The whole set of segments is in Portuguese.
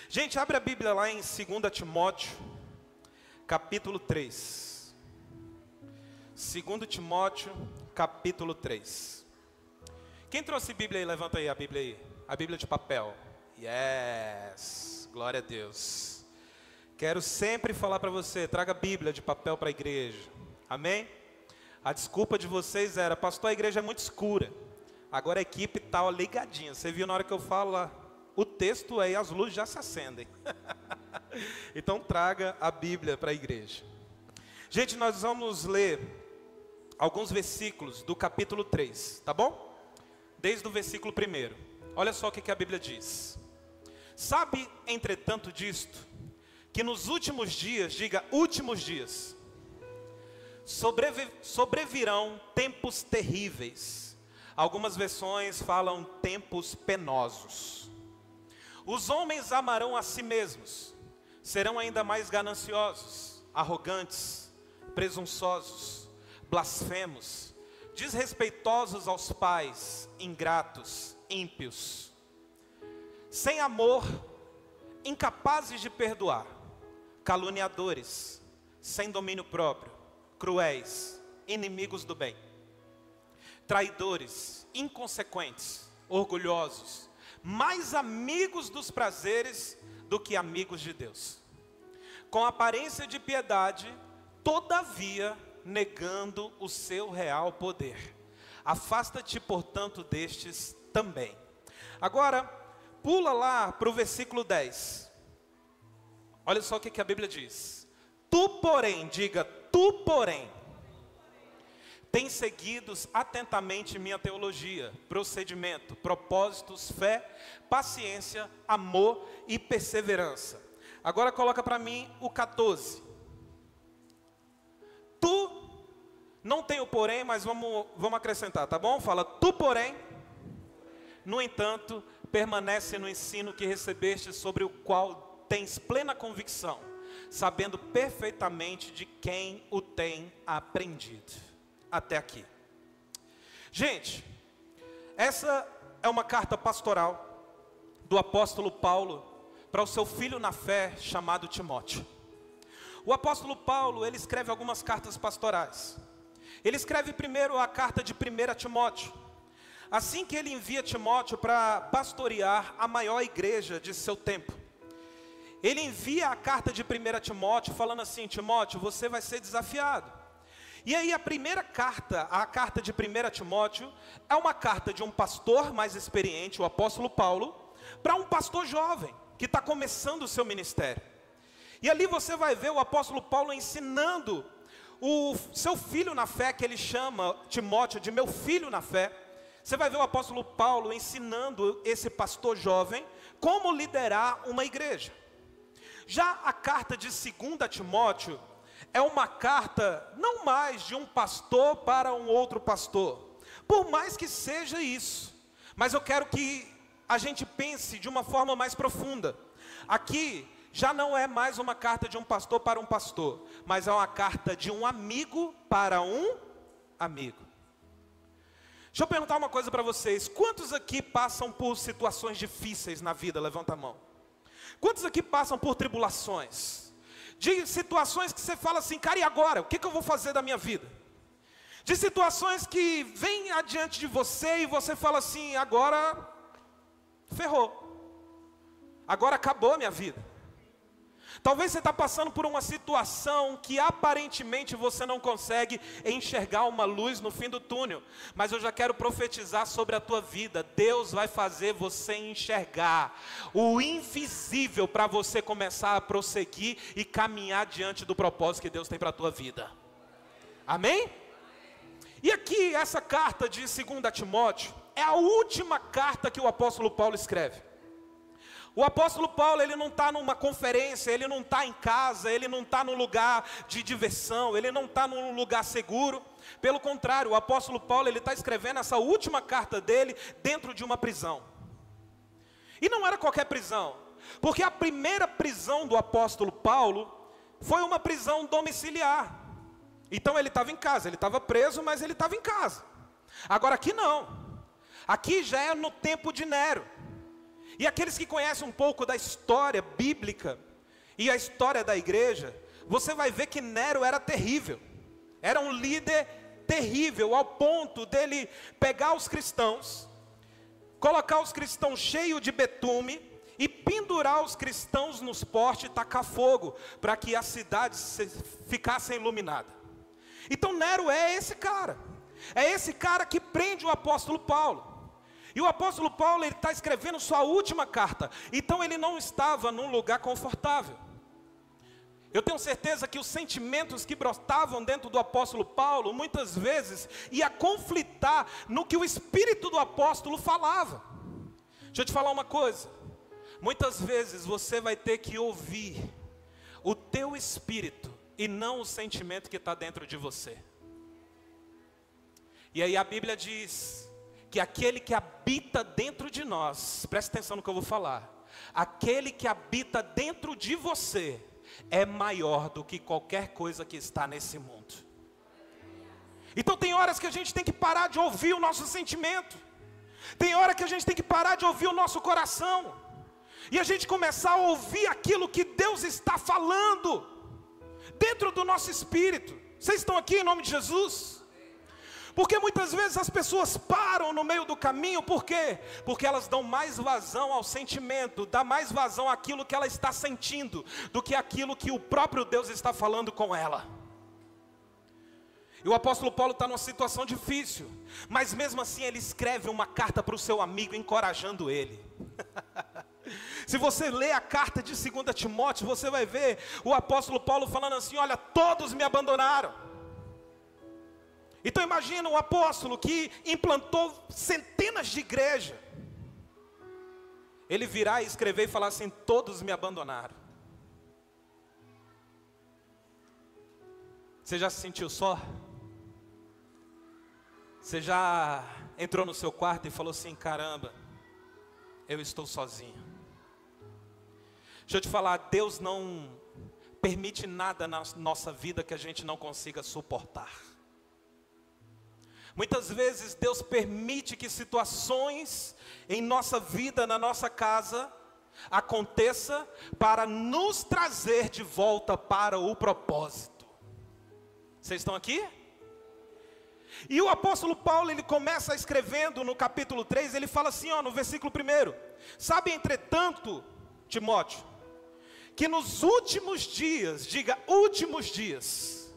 Gente, abre a Bíblia lá em 2 Timóteo, capítulo 3. 2 Timóteo, capítulo 3. Quem trouxe Bíblia aí? Levanta aí a Bíblia aí. A Bíblia de papel. Yes! Glória a Deus. Quero sempre falar para você, traga Bíblia de papel para a igreja. Amém? A desculpa de vocês era, pastor, a igreja é muito escura. Agora a equipe está ligadinha. Você viu na hora que eu falo lá, o texto aí, as luzes já se acendem. Então traga a Bíblia para a igreja. Gente, nós vamos ler alguns versículos do capítulo 3, tá bom? Desde o versículo 1. Olha só o que a Bíblia diz. Sabe, entretanto, disto, que nos últimos dias, diga últimos dias, sobrevirão tempos terríveis. Algumas versões falam tempos penosos. Os homens amarão a si mesmos, serão ainda mais gananciosos, arrogantes, presunçosos, blasfemos, desrespeitosos aos pais, ingratos, ímpios, sem amor, incapazes de perdoar, caluniadores, sem domínio próprio, cruéis, inimigos do bem, traidores, inconsequentes, orgulhosos, mais amigos dos prazeres do que amigos de Deus, com aparência de piedade, todavia negando o seu real poder. Afasta-te, portanto, destes também. Agora, pula lá para o versículo 10. Olha só o que a Bíblia diz. Tu, porém, diga, tu, porém, tens seguido atentamente minha teologia, procedimento, propósitos, fé, paciência, amor e perseverança. Agora coloca para mim o 14. Tu, não tem o porém, mas vamos acrescentar, tá bom? Fala, tu, porém, no entanto, permanece no ensino que recebeste, sobre o qual tens plena convicção, sabendo perfeitamente de quem o tem aprendido. Até aqui. Gente, essa é uma carta pastoral do apóstolo Paulo para o seu filho na fé chamado Timóteo. O apóstolo Paulo, ele escreve algumas cartas pastorais. Ele escreve primeiro a carta de 1 Timóteo. Assim que ele envia Timóteo para pastorear a maior igreja de seu tempo. Ele envia a carta de 1 Timóteo falando assim, Timóteo, você vai ser desafiado. E aí a primeira carta, a carta de 1 Timóteo, é uma carta de um pastor mais experiente, o apóstolo Paulo, para um pastor jovem, que está começando o seu ministério. E ali você vai ver o apóstolo Paulo ensinando o seu filho na fé, que ele chama Timóteo de meu filho na fé. Você vai ver o apóstolo Paulo ensinando esse pastor jovem como liderar uma igreja. Já a carta de 2 Timóteo, é uma carta não mais de um pastor para um outro pastor, por mais que seja isso, mas eu quero que a gente pense de uma forma mais profunda. Aqui já não é mais uma carta de um pastor para um pastor, mas é uma carta de um amigo para um amigo. Deixa eu perguntar uma coisa para vocês, quantos aqui passam por situações difíceis na vida? Levanta a mão. Quantos aqui passam por tribulações? De situações que você fala assim, cara, e agora? O que eu vou fazer da minha vida? De situações que vêm adiante de você e você fala assim, agora ferrou. Agora acabou a minha vida. Talvez você está passando por uma situação que aparentemente você não consegue enxergar uma luz no fim do túnel. Mas eu já quero profetizar sobre a tua vida. Deus vai fazer você enxergar o invisível para você começar a prosseguir e caminhar diante do propósito que Deus tem para a tua vida. Amém? E aqui essa carta de 2 Timóteo é a última carta que o apóstolo Paulo escreve. O apóstolo Paulo, ele não está numa conferência, ele não está em casa, ele não está num lugar de diversão, ele não está num lugar seguro. Pelo contrário, o apóstolo Paulo, ele está escrevendo essa última carta dele dentro de uma prisão. E não era qualquer prisão, porque a primeira prisão do apóstolo Paulo foi uma prisão domiciliar. Então ele estava em casa, ele estava preso, mas ele estava em casa. Agora aqui não, aqui já é no tempo de Nero. E aqueles que conhecem um pouco da história bíblica e a história da igreja, você vai ver que Nero era terrível. Era um líder terrível, ao ponto dele pegar os cristãos, colocar os cristãos cheios de betume e pendurar os cristãos nos postes e tacar fogo, para que a cidade ficasse iluminada. Então Nero é esse cara que prende o apóstolo Paulo. E o apóstolo Paulo, ele está escrevendo sua última carta, então ele não estava num lugar confortável. Eu tenho certeza que os sentimentos que brotavam dentro do apóstolo Paulo, muitas vezes, ia conflitar no que o espírito do apóstolo falava. Deixa eu te falar uma coisa, muitas vezes você vai ter que ouvir o teu espírito, e não o sentimento que está dentro de você. E aí a Bíblia diz que aquele que habita dentro de nós, presta atenção no que eu vou falar, aquele que habita dentro de você, é maior do que qualquer coisa que está nesse mundo. Então tem horas que a gente tem que parar de ouvir o nosso sentimento, tem hora que a gente tem que parar de ouvir o nosso coração, e a gente começar a ouvir aquilo que Deus está falando dentro do nosso espírito. Vocês estão aqui em nome de Jesus? Porque muitas vezes as pessoas param no meio do caminho, por quê? Porque elas dão mais vazão ao sentimento, dá mais vazão àquilo que ela está sentindo, do que aquilo que o próprio Deus está falando com ela. E o apóstolo Paulo está numa situação difícil, mas mesmo assim ele escreve uma carta para o seu amigo, encorajando ele. Se você ler a carta de 2 Timóteo, você vai ver o apóstolo Paulo falando assim: olha, todos me abandonaram. Então imagina um apóstolo que implantou centenas de igrejas, ele virar e escrever e falar assim: todos me abandonaram. Você já se sentiu só? Você já entrou no seu quarto e falou assim: caramba, eu estou sozinho. Deixa eu te falar, Deus não permite nada na nossa vida que a gente não consiga suportar. Muitas vezes Deus permite que situações em nossa vida, na nossa casa, aconteça para nos trazer de volta para o propósito. Vocês estão aqui? E o apóstolo Paulo, ele começa escrevendo no capítulo 3, ele fala assim, no versículo 1: sabe, entretanto, Timóteo, que nos últimos dias, diga últimos dias,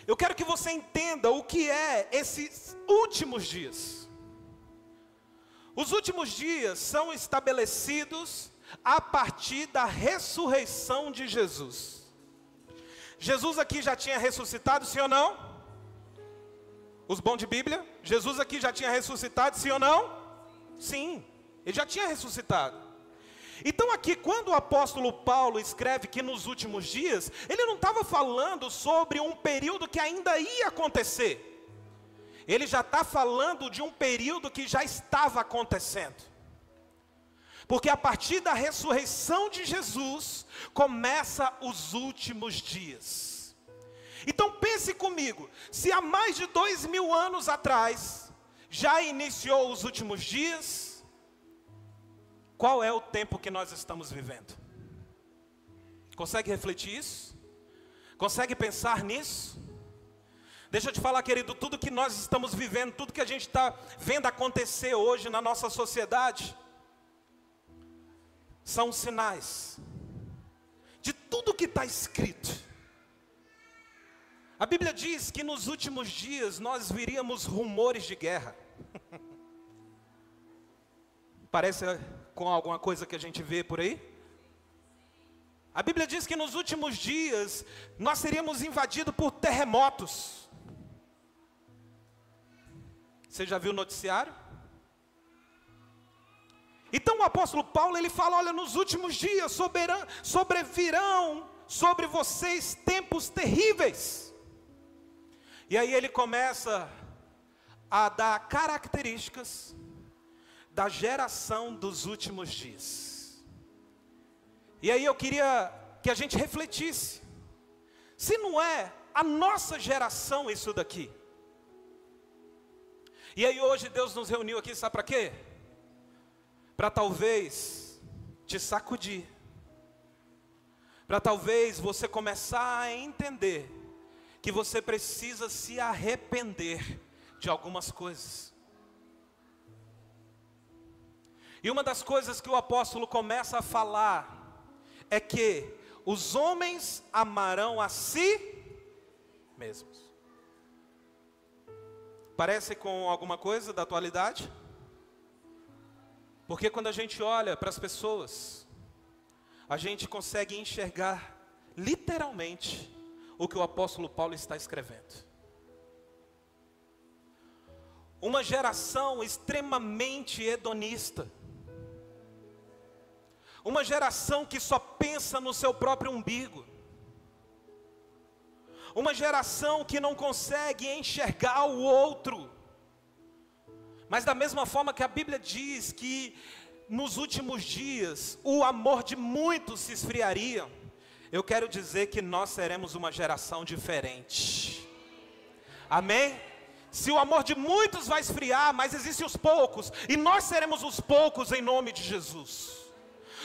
eu quero que você entenda o que é esses últimos dias. Os últimos dias são estabelecidos a partir da ressurreição de Jesus. Jesus aqui já tinha ressuscitado, sim ou não? Os bons de Bíblia, Jesus aqui já tinha ressuscitado, sim ou não? Sim, ele já tinha ressuscitado. Então aqui, quando o apóstolo Paulo escreve que nos últimos dias, ele não estava falando sobre um período que ainda ia acontecer. Ele já está falando de um período que já estava acontecendo. Porque a partir da ressurreição de Jesus, começa os últimos dias. Então pense comigo, se há mais de 2000 anos atrás, já iniciou os últimos dias, qual é o tempo que nós estamos vivendo? Consegue refletir isso? Consegue pensar nisso? Deixa eu te falar, querido, tudo que nós estamos vivendo, tudo que a gente está vendo acontecer hoje na nossa sociedade, são sinais de tudo que está escrito. A Bíblia diz que nos últimos dias nós viríamos rumores de guerra. Parece com alguma coisa que a gente vê por aí? A Bíblia diz que nos últimos dias nós seríamos invadidos por terremotos. Você já viu o noticiário? Então o apóstolo Paulo, ele fala, olha, nos últimos dias sobrevirão sobre vocês tempos terríveis. E aí ele começa a dar características da geração dos últimos dias. E aí eu queria que a gente refletisse, se não é a nossa geração isso daqui. E aí hoje Deus nos reuniu aqui, sabe para quê? para talvez te sacudir, para talvez você começar a entender que você precisa se arrepender de algumas coisas. E uma das coisas que o apóstolo começa a falar é que os homens amarão a si mesmos. Parece com alguma coisa da atualidade? Porque quando a gente olha para as pessoas, a gente consegue enxergar literalmente o que o apóstolo Paulo está escrevendo. Uma geração extremamente hedonista. Uma geração que só pensa no seu próprio umbigo. Uma geração que não consegue enxergar o outro. Mas da mesma forma que a Bíblia diz que nos últimos dias o amor de muitos se esfriaria, eu quero dizer que nós seremos uma geração diferente. Amém? Se o amor de muitos vai esfriar, mas existem os poucos, e nós seremos os poucos em nome de Jesus.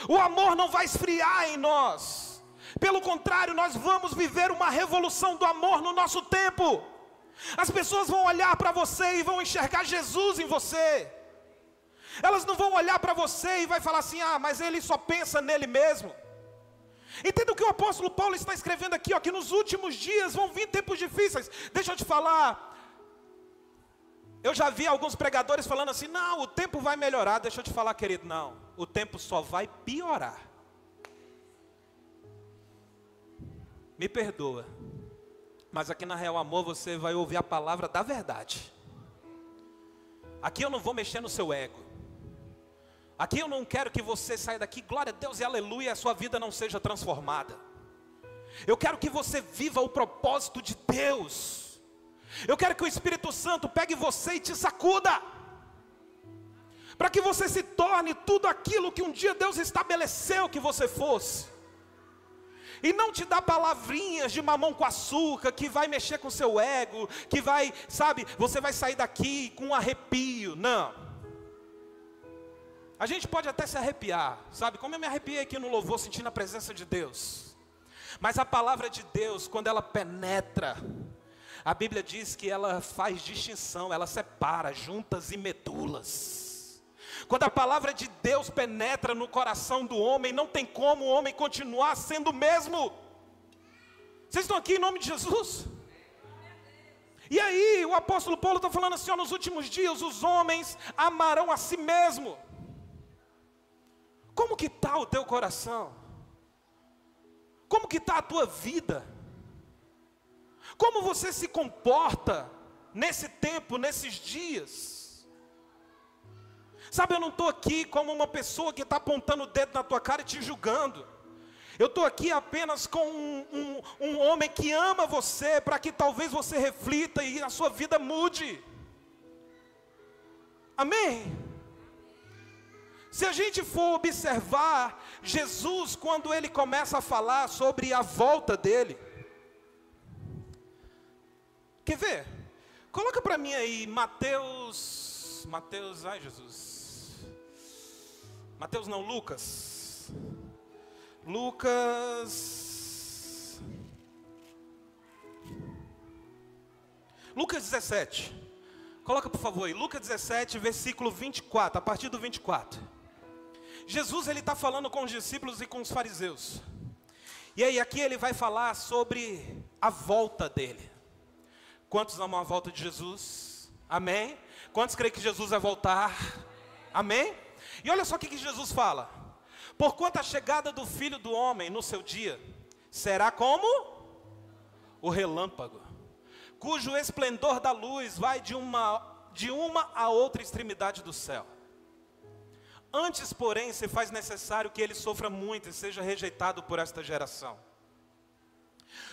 O amor não vai esfriar em nós. Pelo contrário, nós vamos viver uma revolução do amor no nosso tempo. As pessoas vão olhar para você e vão enxergar Jesus em você. Elas não vão olhar para você e vai falar assim: ah, mas ele só pensa nele mesmo. Entenda o que o apóstolo Paulo está escrevendo aqui, ó, que nos últimos dias vão vir tempos difíceis. Deixa eu te falar. Eu já vi alguns pregadores falando assim: não, o tempo vai melhorar. Deixa eu te falar, querido, não, o tempo só vai piorar. Me perdoa, mas aqui na Real Amor você vai ouvir a palavra da verdade. Aqui eu não vou mexer no seu ego. Aqui eu não quero que você saia daqui, glória a Deus e aleluia, e a sua vida não seja transformada. Eu quero que você viva o propósito de Deus. Eu quero que o Espírito Santo pegue você e te sacuda, para que você se torne tudo aquilo que um dia Deus estabeleceu que você fosse. E não te dá palavrinhas de mamão com açúcar, que vai mexer com o seu ego, que vai, sabe, você vai sair daqui com um arrepio. Não. A gente pode até se arrepiar, sabe, como eu me arrepiei aqui no louvor, sentindo a presença de Deus. Mas a palavra de Deus, quando ela penetra, a Bíblia diz que ela faz distinção, ela separa juntas e medulas. Quando a palavra de Deus penetra no coração do homem, não tem como o homem continuar sendo o mesmo. Vocês estão aqui em nome de Jesus? E aí o apóstolo Paulo está falando assim, ó, nos últimos dias os homens amarão a si mesmo. Como que está o teu coração? Como que está a tua vida? Como você se comporta nesse tempo, nesses dias? Sabe, eu não estou aqui como uma pessoa que está apontando o dedo na tua cara e te julgando. Eu estou aqui apenas com um homem que ama você, para que talvez você reflita e a sua vida mude. Amém? Se a gente for observar Jesus, quando ele começa a falar sobre a volta dele. Quer ver? Coloca para mim aí Mateus, ai Jesus. Mateus não, Lucas. Lucas 17. Coloca por favor aí, Lucas 17, versículo 24, a partir do 24. Jesus, ele está falando com os discípulos e com os fariseus. E aí aqui ele vai falar sobre a volta dele. Quantos amam a volta de Jesus? Amém? Quantos creem que Jesus vai voltar? Amém? E olha só o que Jesus fala: porquanto a chegada do Filho do Homem no seu dia será como o relâmpago, cujo esplendor da luz vai de uma a outra extremidade do céu. Antes, porém, se faz necessário que ele sofra muito e seja rejeitado por esta geração.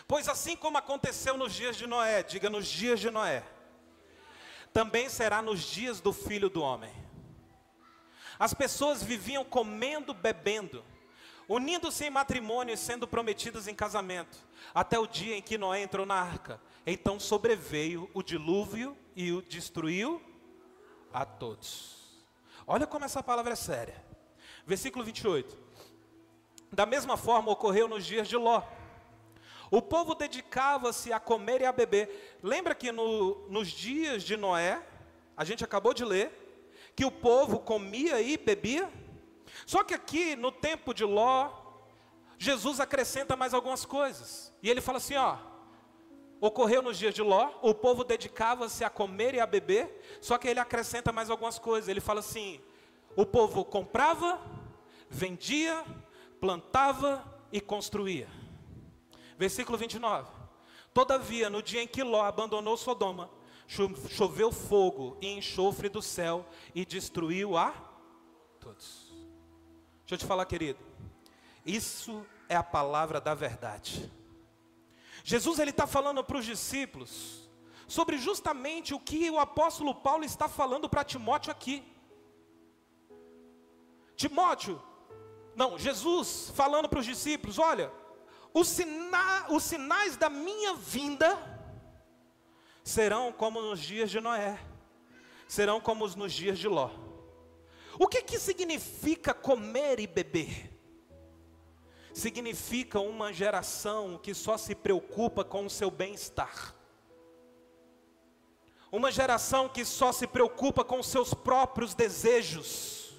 Pois assim como aconteceu nos dias de Noé, diga nos dias de Noé, também será nos dias do Filho do Homem. As pessoas viviam comendo, bebendo, unindo-se em matrimônio e sendo prometidas em casamento, até o dia em que Noé entrou na arca. Então sobreveio o dilúvio e o destruiu a todos. Olha como essa palavra é séria. Versículo 28. Da mesma forma ocorreu nos dias de Ló. O povo dedicava-se a comer e a beber. Lembra que nos dias de Noé, a gente acabou de ler, que o povo comia e bebia? Só que aqui, no tempo de Ló, Jesus acrescenta mais algumas coisas. E ele fala assim, ó, ocorreu nos dias de Ló, o povo dedicava-se a comer e a beber, só que ele acrescenta mais algumas coisas. Ele fala assim, o povo comprava, vendia, plantava e construía. Versículo 29. Todavia, no dia em que Ló abandonou Sodoma, choveu fogo e enxofre do céu e destruiu a todos. Deixa eu te falar, querido, isso é a palavra da verdade. Jesus ele está falando para os discípulos sobre justamente o que o apóstolo Paulo está falando para Timóteo aqui. Jesus falando para os discípulos, olha, os sinais da minha vinda serão como nos dias de Noé, serão como nos dias de Ló. O que significa comer e beber? Significa uma geração que só se preocupa com o seu bem-estar. Uma geração que só se preocupa com os seus próprios desejos.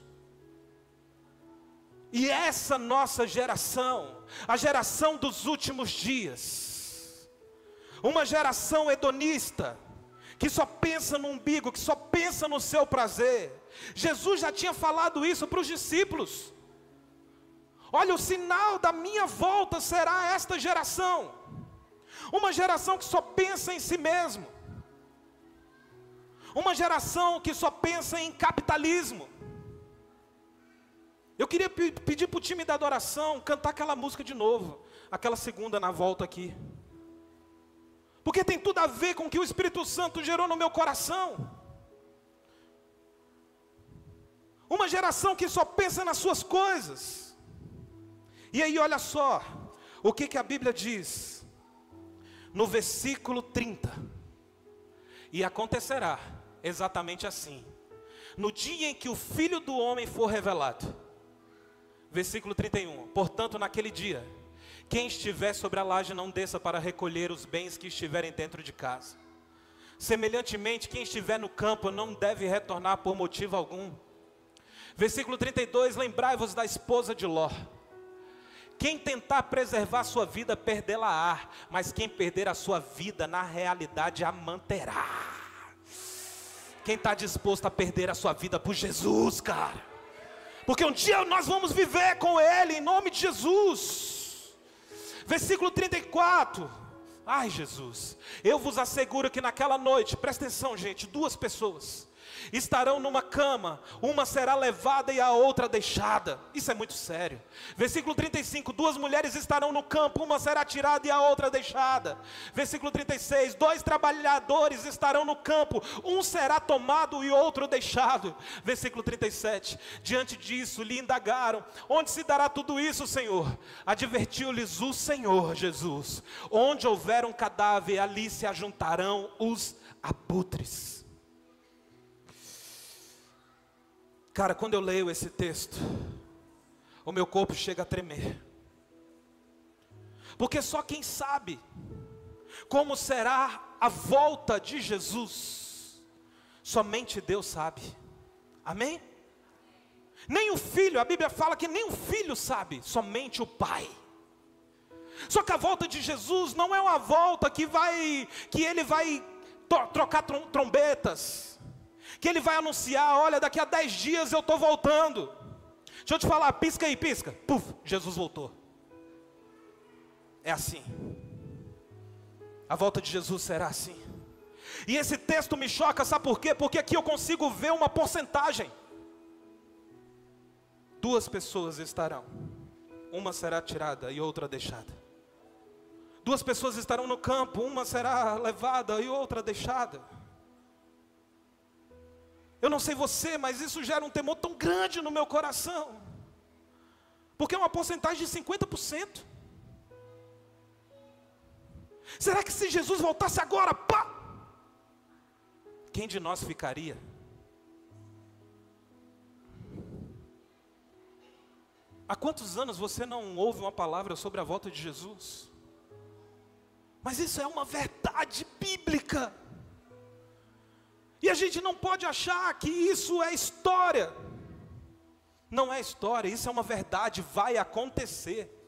E essa nossa geração, a geração dos últimos dias, uma geração hedonista, que só pensa no umbigo, que só pensa no seu prazer. Jesus já tinha falado isso para os discípulos. Olha, o sinal da minha volta será esta geração. Uma geração que só pensa em si mesmo. Uma geração que só pensa em capitalismo. Eu queria pedir para o time da adoração cantar aquela música de novo, aquela segunda na volta aqui. Porque tem tudo a ver com o que o Espírito Santo gerou no meu coração. Uma geração que só pensa nas suas coisas. E aí olha só, o que a Bíblia diz, no versículo 30. E acontecerá exatamente assim, no dia em que o Filho do Homem for revelado. Versículo 31, portanto naquele dia, quem estiver sobre a laje não desça para recolher os bens que estiverem dentro de casa. Semelhantemente, quem estiver no campo não deve retornar por motivo algum. Versículo 32, lembrai-vos da esposa de Ló. Quem tentar preservar sua vida, perdê-la-á, mas quem perder a sua vida, na realidade, a manterá. Quem está disposto a perder a sua vida por Jesus, cara? Porque um dia nós vamos viver com Ele, em nome de Jesus. Versículo 34. Ai, Jesus, eu vos asseguro que naquela noite, presta atenção, gente, 2 pessoas estarão numa cama, uma será levada e a outra deixada. Isso é muito sério. Versículo 35, 2 mulheres estarão no campo, uma será tirada e a outra deixada. Versículo 36, 2 trabalhadores estarão no campo, um será tomado e outro deixado. Versículo 37, diante disso lhe indagaram, onde se dará tudo isso, Senhor? Advertiu-lhes o Senhor Jesus, onde houver um cadáver, ali se ajuntarão os abutres. Cara, quando eu leio esse texto, o meu corpo chega a tremer. Porque só quem sabe como será a volta de Jesus, somente Deus sabe. Amém? Nem o filho, a Bíblia fala que nem o filho sabe, somente o Pai. Só que a volta de Jesus não é uma volta que ele vai trocar trombetas, que ele vai anunciar, olha, daqui a 10 dias eu estou voltando. Deixa eu te falar, pisca aí, pisca. Puf, Jesus voltou. É assim. A volta de Jesus será assim. E esse texto me choca, sabe por quê? Porque aqui eu consigo ver uma porcentagem. 2 pessoas estarão, uma será tirada e outra deixada. 2 pessoas estarão no campo, uma será levada e outra deixada. Eu não sei você, mas isso gera um temor tão grande no meu coração. Porque é uma porcentagem de 50%. Será que se Jesus voltasse agora, pá, quem de nós ficaria? Há quantos anos você não ouve uma palavra sobre a volta de Jesus? Mas isso é uma verdade bíblica. E a gente não pode achar que isso é história. Não é história, isso é uma verdade, vai acontecer.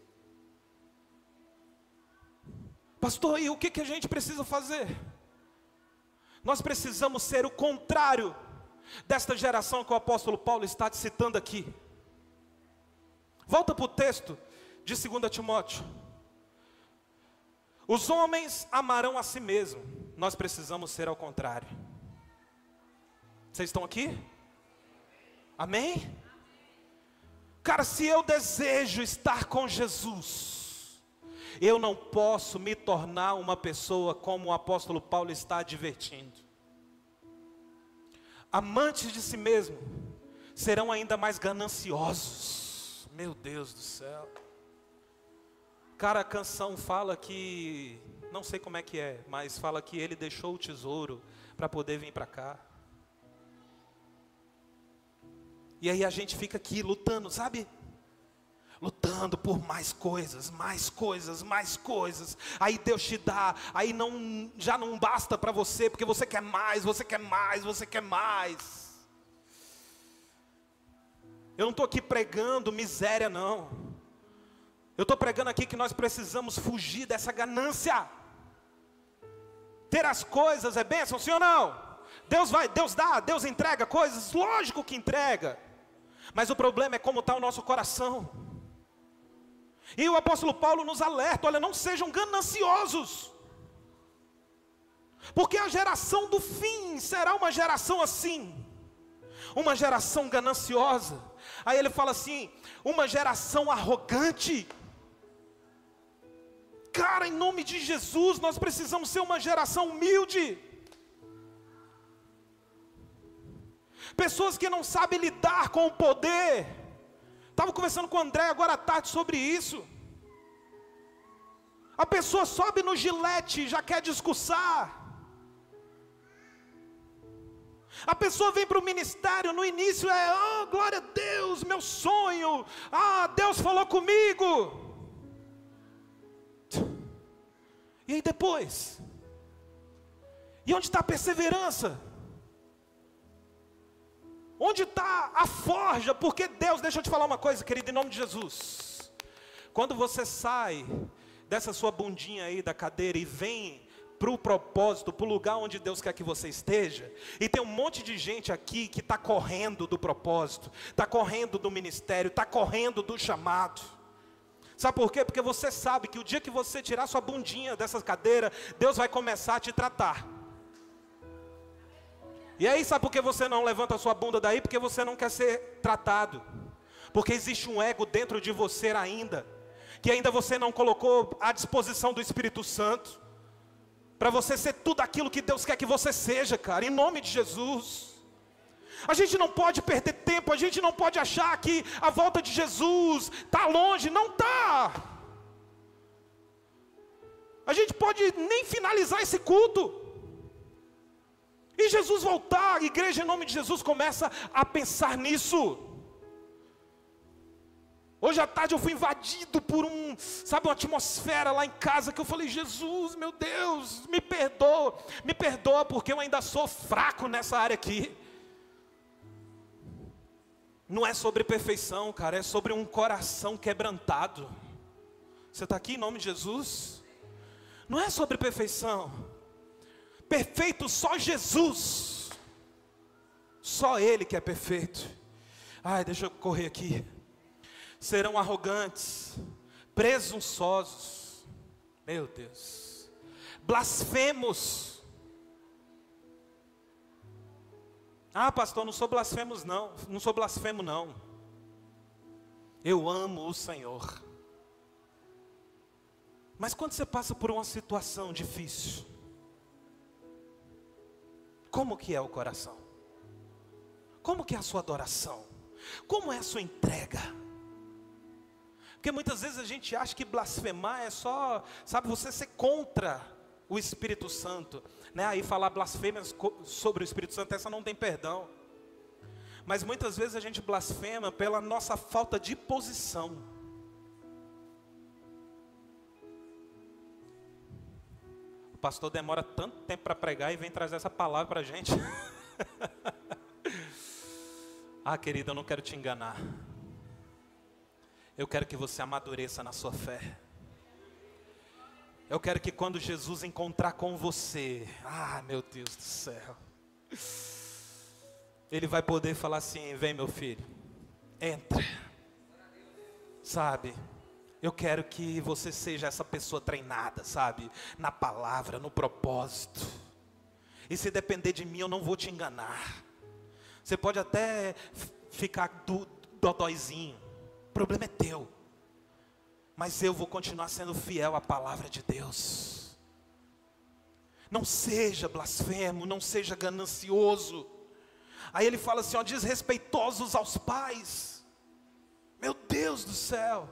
Pastor, e o que a gente precisa fazer? Nós precisamos ser o contrário desta geração que o apóstolo Paulo está citando aqui. Volta para o texto de 2 Timóteo. Os homens amarão a si mesmos. Nós precisamos ser ao contrário. Vocês estão aqui? Amém? Cara, se eu desejo estar com Jesus, eu não posso me tornar uma pessoa como o apóstolo Paulo está advertindo. Amantes de si mesmo serão ainda mais gananciosos. Meu Deus do céu. Cara, a canção fala que, não sei como é que é, mas fala que ele deixou o tesouro para poder vir para cá. E aí a gente fica aqui lutando, sabe? Lutando por mais coisas, mais coisas, mais coisas. Aí Deus te dá, aí já não basta para você, porque você quer mais, você quer mais, você quer mais. Eu não estou aqui pregando miséria não. Eu estou pregando aqui que nós precisamos fugir dessa ganância. Ter as coisas é bênção, sim ou não? Deus dá, Deus entrega coisas, lógico que entrega. Mas o problema é como está o nosso coração. E o apóstolo Paulo nos alerta, olha, não sejam gananciosos. Porque a geração do fim será uma geração assim. Uma geração gananciosa. Aí ele fala assim, uma geração arrogante. Cara, em nome de Jesus, nós precisamos ser uma geração humilde. Pessoas que não sabem lidar com o poder. Estava conversando com o André agora à tarde sobre isso. A pessoa sobe no gilete e já quer discursar. A pessoa vem para o ministério, no início é, glória a Deus, meu sonho. Deus falou comigo. E aí depois? E onde está a perseverança? Onde está a forja? Porque Deus, deixa eu te falar uma coisa, querido, em nome de Jesus. Quando você sai dessa sua bundinha aí da cadeira e vem para o propósito, para o lugar onde Deus quer que você esteja, e tem um monte de gente aqui que está correndo do propósito, está correndo do ministério, está correndo do chamado. Sabe por quê? Porque você sabe que o dia que você tirar sua bundinha dessa cadeira, Deus vai começar a te tratar. E aí sabe por que você não levanta a sua bunda daí? Porque você não quer ser tratado. Porque existe um ego dentro de você ainda, que ainda você não colocou à disposição do Espírito Santo, para você ser tudo aquilo que Deus quer que você seja, cara, em nome de Jesus. A gente não pode perder tempo, a gente não pode achar que a volta de Jesus está longe, não está. A gente pode nem finalizar esse culto. E Jesus voltar, a igreja em nome de Jesus começa a pensar nisso. Hoje à tarde eu fui invadido por uma atmosfera lá em casa que eu falei, Jesus, meu Deus, me perdoa porque eu ainda sou fraco nessa área aqui. Não é sobre perfeição, cara, é sobre um coração quebrantado. Você está aqui em nome de Jesus? Não é sobre perfeição. Perfeito só Jesus. Só Ele que é perfeito. Deixa eu correr aqui. Serão arrogantes, presunçosos. Meu Deus. Blasfemos. Pastor, não sou blasfemo não. Não sou blasfemo não. Eu amo o Senhor. Mas quando você passa por uma situação difícil, como que é o coração? Como que é a sua adoração? Como é a sua entrega? Porque muitas vezes a gente acha que blasfemar é só, você ser contra o Espírito Santo, né? Aí falar blasfêmias sobre o Espírito Santo, essa não tem perdão. Mas muitas vezes a gente blasfema pela nossa falta de posição. O pastor demora tanto tempo para pregar e vem trazer essa palavra para a gente. Ah, querida, eu não quero te enganar. Eu quero que você amadureça na sua fé. Eu quero que quando Jesus encontrar com você, meu Deus do céu, Ele vai poder falar assim: vem meu filho, entra. Sabe, eu quero que você seja essa pessoa treinada, sabe, na palavra, no propósito. E se depender de mim, eu não vou te enganar. Você pode até ficar dodóizinho, o problema é teu. Mas eu vou continuar sendo fiel à palavra de Deus. Não seja blasfemo, não seja ganancioso. Aí ele fala assim, desrespeitosos aos pais. Meu Deus do céu.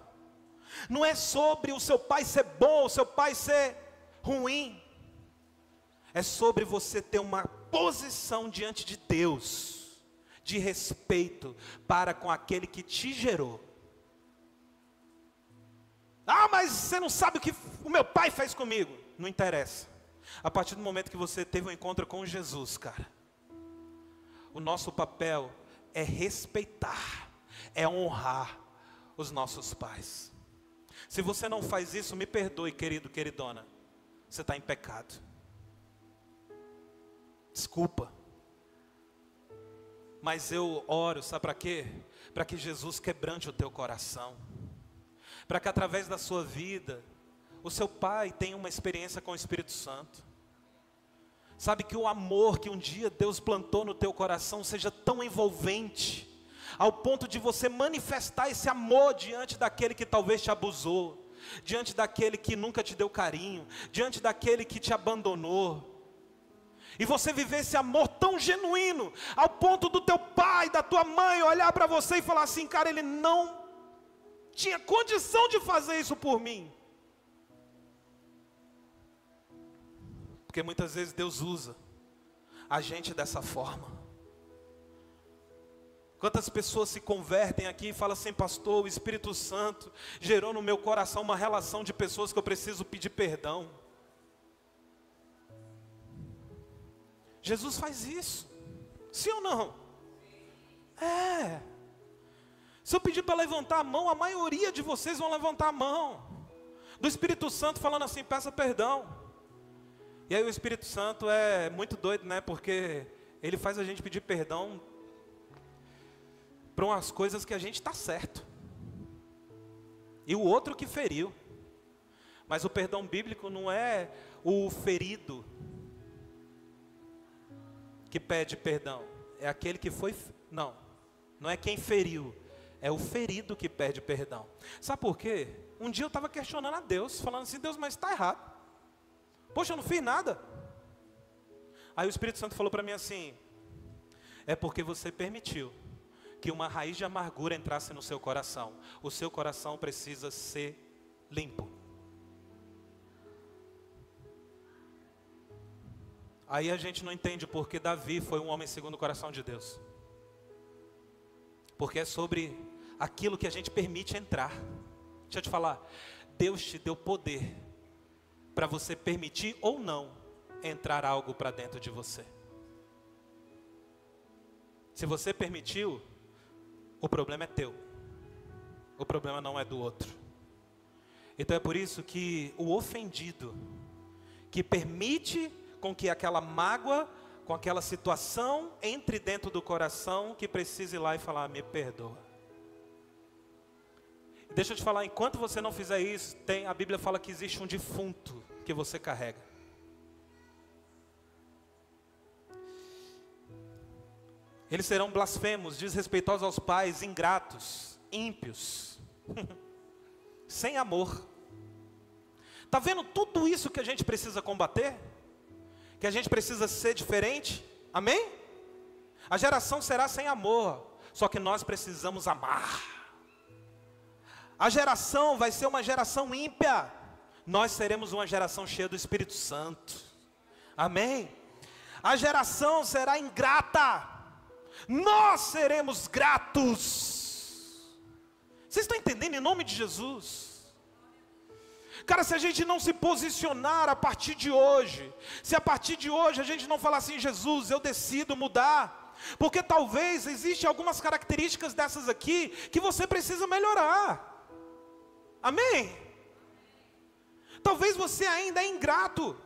Não é sobre o seu pai ser bom, o seu pai ser ruim. É sobre você ter uma posição diante de Deus, de respeito para com aquele que te gerou. Mas você não sabe o que o meu pai fez comigo. Não interessa. A partir do momento que você teve um encontro com Jesus, cara, o nosso papel é respeitar, é honrar os nossos pais. Se você não faz isso, me perdoe, querido, queridona, você está em pecado. Desculpa. Mas eu oro, sabe para quê? Para que Jesus quebrante o teu coração. Para que através da sua vida, o seu pai tenha uma experiência com o Espírito Santo. Sabe, que o amor que um dia Deus plantou no teu coração seja tão envolvente, ao ponto de você manifestar esse amor diante daquele que talvez te abusou, diante daquele que nunca te deu carinho, diante daquele que te abandonou. E você viver esse amor tão genuíno, ao ponto do teu pai, da tua mãe olhar para você e falar assim: cara, ele não tinha condição de fazer isso por mim. Porque muitas vezes Deus usa a gente dessa forma. Quantas pessoas se convertem aqui e falam assim: pastor, o Espírito Santo gerou no meu coração uma relação de pessoas que eu preciso pedir perdão. Jesus faz isso, sim ou não? Se eu pedir para levantar a mão, a maioria de vocês vão levantar a mão. Do Espírito Santo falando assim: peça perdão. E aí o Espírito Santo é muito doido, né? Porque ele faz a gente pedir perdão para umas coisas que a gente está certo. E o outro que feriu. Mas o perdão bíblico não é o ferido que pede perdão. É aquele que foi... Não é quem feriu. É o ferido que pede perdão. Sabe por quê? Um dia eu estava questionando a Deus, falando assim: Deus, mas está errado. Poxa, eu não fiz nada. Aí o Espírito Santo falou para mim assim: é porque você permitiu que uma raiz de amargura entrasse no seu coração. O seu coração precisa ser limpo. Aí a gente não entende porque Davi foi um homem segundo o coração de Deus. Porque é sobre aquilo que a gente permite entrar. Deixa eu te falar, Deus te deu poder para você permitir ou não entrar algo para dentro de você. Se você permitiu, o problema é teu. O problema não é do outro. Então é por isso que o ofendido, que permite com que aquela mágoa, com aquela situação entre dentro do coração, que precisa ir lá e falar: me perdoa. Deixa eu te falar, enquanto você não fizer isso, a Bíblia fala que existe um defunto que você carrega. Eles serão blasfemos, desrespeitosos aos pais, ingratos, ímpios, sem amor. Está vendo tudo isso que a gente precisa combater? Que a gente precisa ser diferente? Amém? A geração será sem amor, só que nós precisamos amar. A geração vai ser uma geração ímpia, nós seremos uma geração cheia do Espírito Santo. Amém? A geração será ingrata, nós seremos gratos. Vocês estão entendendo, em nome de Jesus? Cara, se a gente não se posicionar a partir de hoje, se a partir de hoje a gente não falar assim: Jesus, eu decido mudar, porque talvez existem algumas características dessas aqui que você precisa melhorar. Amém? Talvez você ainda é ingrato,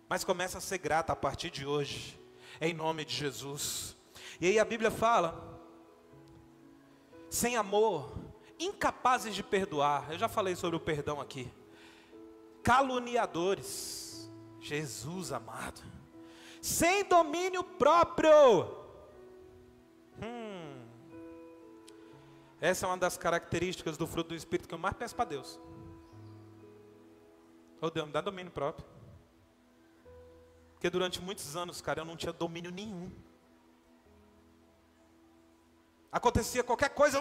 mas começa a ser grato a partir de hoje, em nome de Jesus. E aí a Bíblia fala: sem amor, incapazes de perdoar. Eu já falei sobre o perdão aqui. Caluniadores, Jesus amado, sem domínio próprio. Essa é uma das características do fruto do Espírito que eu mais peço para Deus. Ô Deus, me dá domínio próprio. Porque durante muitos anos, cara, eu não tinha domínio nenhum. Acontecia qualquer coisa.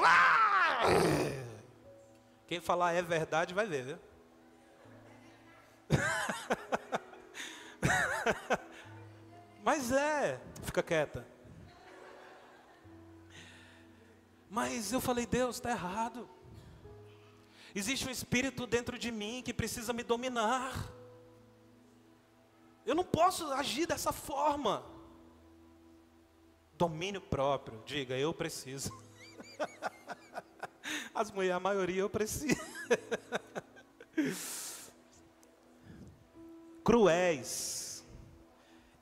Quem falar é verdade vai ver, viu? Mas fica quieta. Mas eu falei: Deus, está errado. Existe um espírito dentro de mim que precisa me dominar. Eu não posso agir dessa forma. Domínio próprio. Diga: eu preciso. As mulheres, a maioria, eu preciso. Cruéis,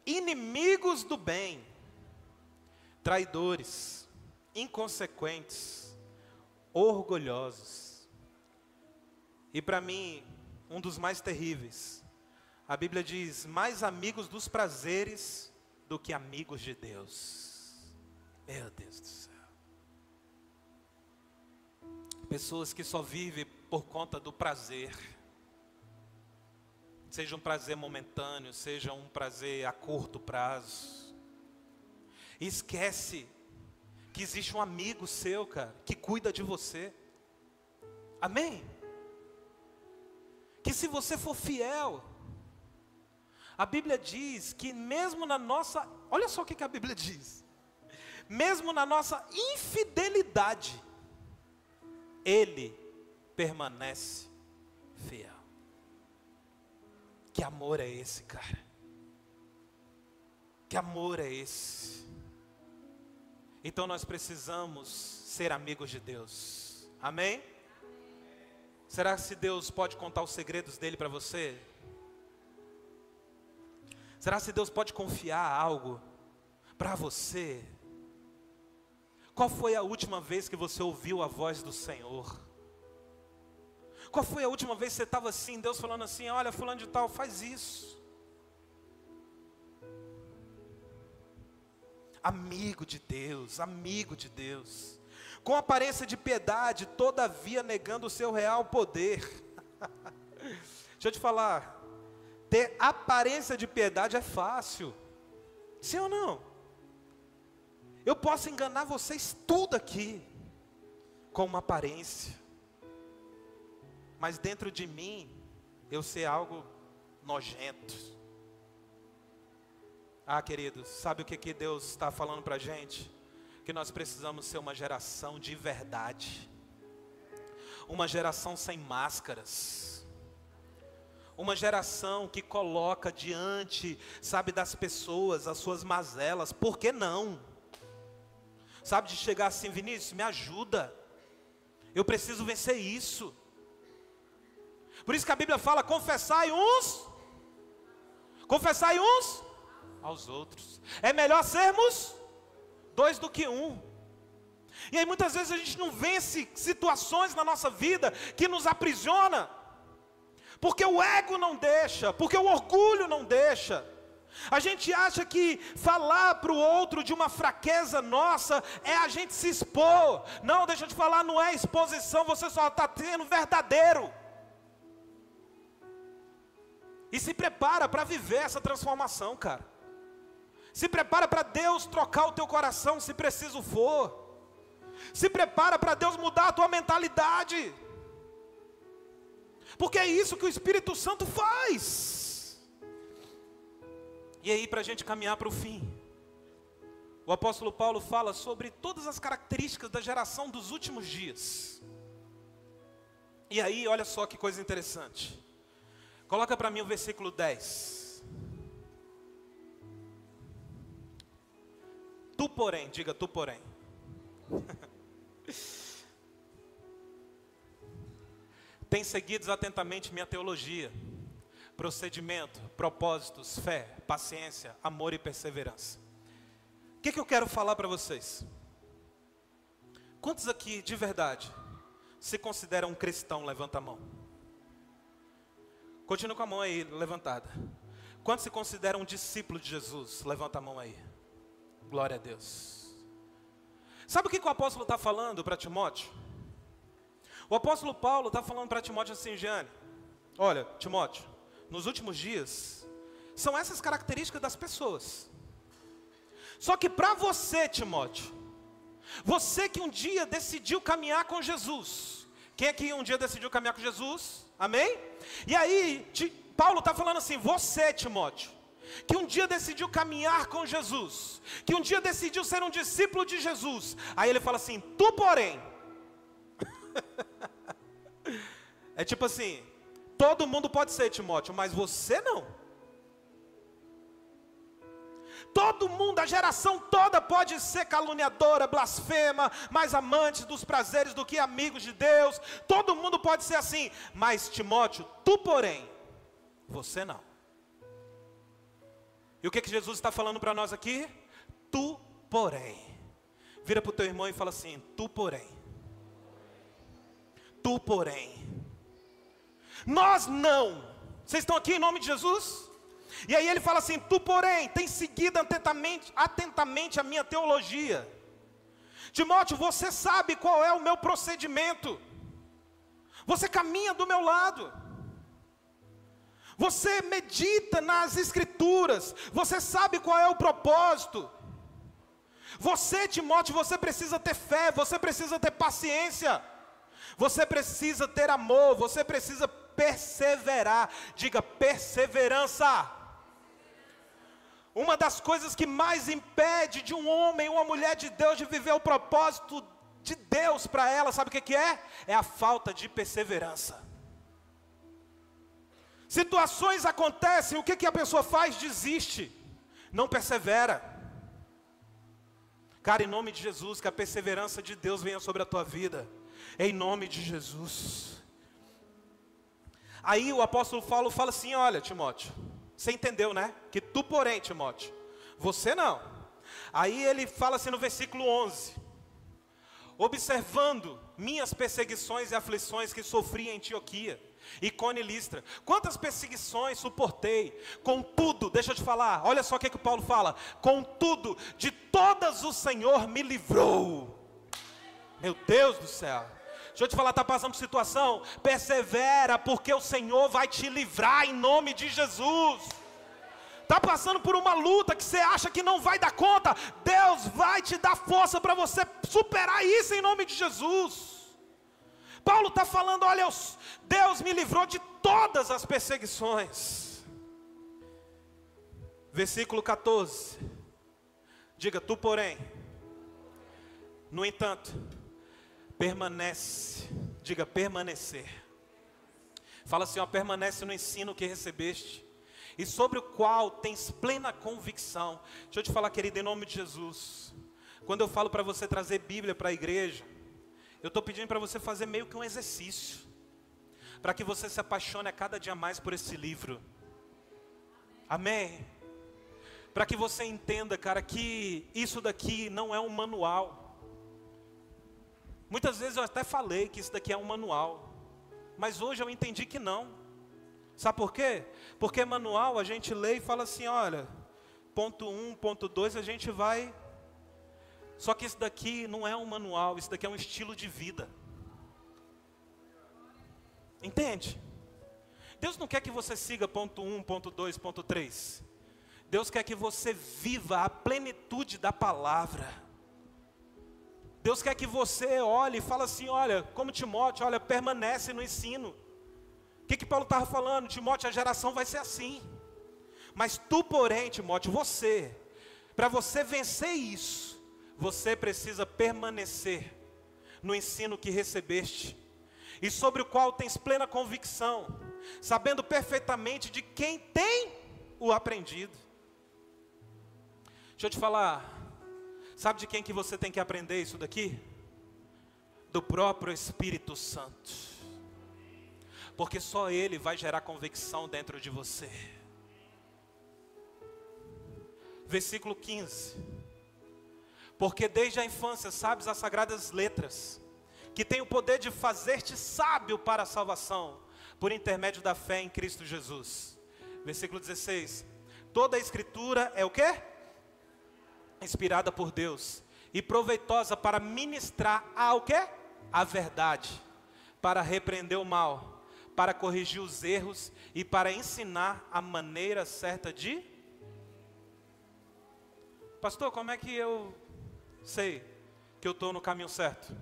inimigos do bem, traidores, inconsequentes, orgulhosos. E para mim, um dos mais terríveis, a Bíblia diz: mais amigos dos prazeres do que amigos de Deus. Meu Deus do céu. Pessoas que só vivem por conta do prazer. Seja um prazer momentâneo, seja um prazer a curto prazo. E esquece que existe um amigo seu, cara, que cuida de você. Amém? Que se você for fiel, a Bíblia diz que mesmo na nossa, olha só o que a Bíblia diz, mesmo na nossa infidelidade, Ele permanece fiel. Que amor é esse, cara? Que amor é esse? Então nós precisamos ser amigos de Deus. Amém? Será que Deus pode contar os segredos dele para você? Será que Deus pode confiar algo para você? Qual foi a última vez que você ouviu a voz do Senhor? Qual foi a última vez que você estava assim, Deus falando assim: olha, fulano de tal, faz isso. Amigo de Deus, amigo de Deus. Com aparência de piedade, todavia negando o seu real poder. Deixa eu te falar, ter aparência de piedade é fácil. Sim ou não? Eu posso enganar vocês tudo aqui, com uma aparência. Mas dentro de mim, eu sei algo nojento. Queridos, sabe o que Deus está falando para a gente? Que nós precisamos ser uma geração de verdade. Uma geração sem máscaras. Uma geração que coloca diante, sabe, das pessoas as suas mazelas. Por que não? Sabe, de chegar assim: Vinícius, me ajuda. Eu preciso vencer isso. Por isso que a Bíblia fala: confessai uns aos outros. É melhor sermos dois do que um. E aí muitas vezes a gente não vence situações na nossa vida que nos aprisiona, porque o ego não deixa, porque o orgulho não deixa. A gente acha que falar para o outro de uma fraqueza nossa é a gente se expor. Não, deixa eu te falar, não é exposição, você só está tendo verdadeiro. E se prepara para viver essa transformação, cara. Se prepara para Deus trocar o teu coração, se preciso for. Se prepara para Deus mudar a tua mentalidade. Porque é isso que o Espírito Santo faz. E aí, para a gente caminhar para o fim, o apóstolo Paulo fala sobre todas as características da geração dos últimos dias. E aí, olha só que coisa interessante. Coloca para mim o versículo 10. Tu, porém, diga tu, porém. Tem seguido atentamente minha teologia, procedimento, propósitos, fé, paciência, amor e perseverança. O que eu quero falar para vocês? Quantos aqui, de verdade, se consideram um cristão? Levanta a mão. Continua com a mão aí, levantada. Quantos se consideram um discípulo de Jesus? Levanta a mão aí. Glória a Deus. Sabe o que o apóstolo está falando para Timóteo? O apóstolo Paulo está falando para Timóteo assim, Jeane, olha, Timóteo, nos últimos dias, são essas características das pessoas. Só que para você, Timóteo, você que um dia decidiu caminhar com Jesus, quem é que um dia decidiu caminhar com Jesus? Amém? E aí, Paulo está falando assim, você, Timóteo, que um dia decidiu caminhar com Jesus, que um dia decidiu ser um discípulo de Jesus. Aí ele fala assim, tu porém, é tipo assim, todo mundo pode ser, Timóteo, mas você não. Todo mundo, a geração toda pode ser caluniadora, blasfema, mais amantes dos prazeres do que amigos de Deus. Todo mundo pode ser assim, mas Timóteo, tu porém, você não. E o que Jesus está falando para nós aqui? Tu porém. Vira para o teu irmão e fala assim, tu porém. Tu porém. Nós não. Vocês estão aqui em nome de Jesus? E aí ele fala assim, tu porém, tem seguido atentamente a minha teologia. Timóteo, você sabe qual é o meu procedimento. Você caminha do meu lado. Você medita nas escrituras. Você sabe qual é o propósito. Você, Timóteo, você precisa ter fé. Você precisa ter paciência. Você precisa ter amor. Você precisa perseverar. Diga perseverança. Uma das coisas que mais impede de um homem ou uma mulher de Deus de viver o propósito de Deus para ela, sabe o que é? É a falta de perseverança. Situações acontecem, o que a pessoa faz? Desiste, não persevera. Cara, em nome de Jesus, que a perseverança de Deus venha sobre a tua vida, em nome de Jesus. Aí o apóstolo Paulo fala assim, olha Timóteo, você entendeu, né? Que tu porém, Timóteo, você não. Aí ele fala assim no versículo 11, observando minhas perseguições e aflições que sofri em Antioquia, Icônio e Listra, quantas perseguições suportei, contudo, deixa eu te falar, olha só o que o Paulo fala, contudo, de todas o Senhor me livrou. Meu Deus do céu, deixa eu te falar, está passando por situação, persevera, porque o Senhor vai te livrar em nome de Jesus. Está passando por uma luta que você acha que não vai dar conta, Deus vai te dar força para você superar isso em nome de Jesus. Paulo está falando, olha, Deus me livrou de todas as perseguições. Versículo 14, diga, tu porém, no entanto, permanece, diga permanecer. Fala assim, ó, permanece no ensino que recebeste, e sobre o qual tens plena convicção. Deixa eu te falar, querido, em nome de Jesus, quando eu falo para você trazer Bíblia para a igreja, eu estou pedindo para você fazer meio que um exercício, para que você se apaixone a cada dia mais por esse livro. Amém? Para que você entenda, cara, que isso daqui não é um manual. Muitas vezes eu até falei que isso daqui é um manual, mas hoje eu entendi que não. Sabe por quê? Porque manual a gente lê e fala assim, olha, ponto 1, ponto 2, a gente vai... Só que isso daqui não é um manual, isso daqui é um estilo de vida. Entende? Deus não quer que você siga ponto 1, ponto 2, ponto 3. Deus quer que você viva a plenitude da palavra. Deus quer que você olhe e fale assim, olha, como Timóteo, olha, permanece no ensino. O que Paulo estava falando? Timóteo, a geração vai ser assim. Mas tu, porém, Timóteo, você, Para você vencer isso, você precisa permanecer no ensino que recebeste e sobre o qual tens plena convicção, sabendo perfeitamente de quem tem o aprendido. Deixa eu te falar, sabe de quem que você tem que aprender isso daqui? Do próprio Espírito Santo, porque só Ele vai gerar convicção dentro de você. Versículo 15: porque desde a infância sabes as sagradas letras, que tem o poder de fazer-te sábio para a salvação, por intermédio da fé em Cristo Jesus. Versículo 16: toda a escritura é o quê? Inspirada por Deus, e proveitosa para ministrar o quê? A verdade, para repreender o mal, para corrigir os erros e para ensinar a maneira certa de... Pastor, como é que eu sei que eu estou no caminho certo?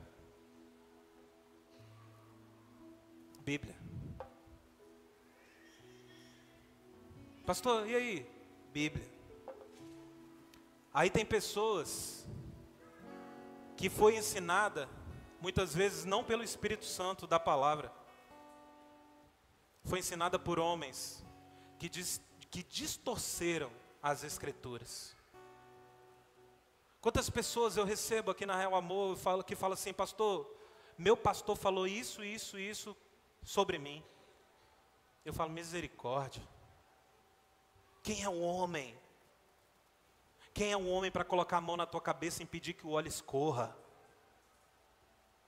Bíblia. Pastor, e aí? Bíblia. Aí tem pessoas que foi ensinada, muitas vezes não pelo Espírito Santo da palavra, foi ensinada por homens que distorceram as Escrituras. Quantas pessoas eu recebo aqui na Real Amor que falam assim: pastor, meu pastor falou isso, isso, isso sobre mim. Eu falo: misericórdia. Quem é o homem? Quem é o homem para colocar a mão na tua cabeça e impedir que o óleo escorra?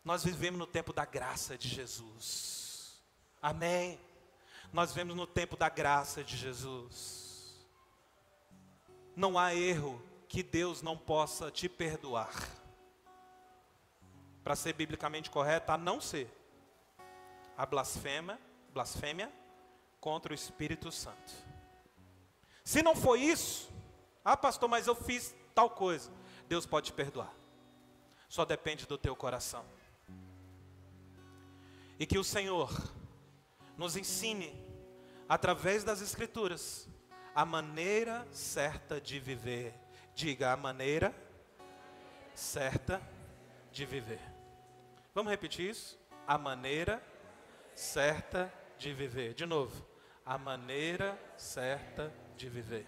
Nós vivemos no tempo da graça de Jesus. Amém? Nós vivemos no tempo da graça de Jesus. Não há erro que Deus não possa te perdoar. Para ser biblicamente correto, a não ser a blasfêmia contra o Espírito Santo. Se não for isso, pastor, mas eu fiz tal coisa, Deus pode te perdoar. Só depende do teu coração. E que o Senhor nos ensine, através das Escrituras, a maneira certa de viver. Diga: a maneira certa de viver. Vamos repetir isso? A maneira certa de viver. De novo. A maneira certa de viver.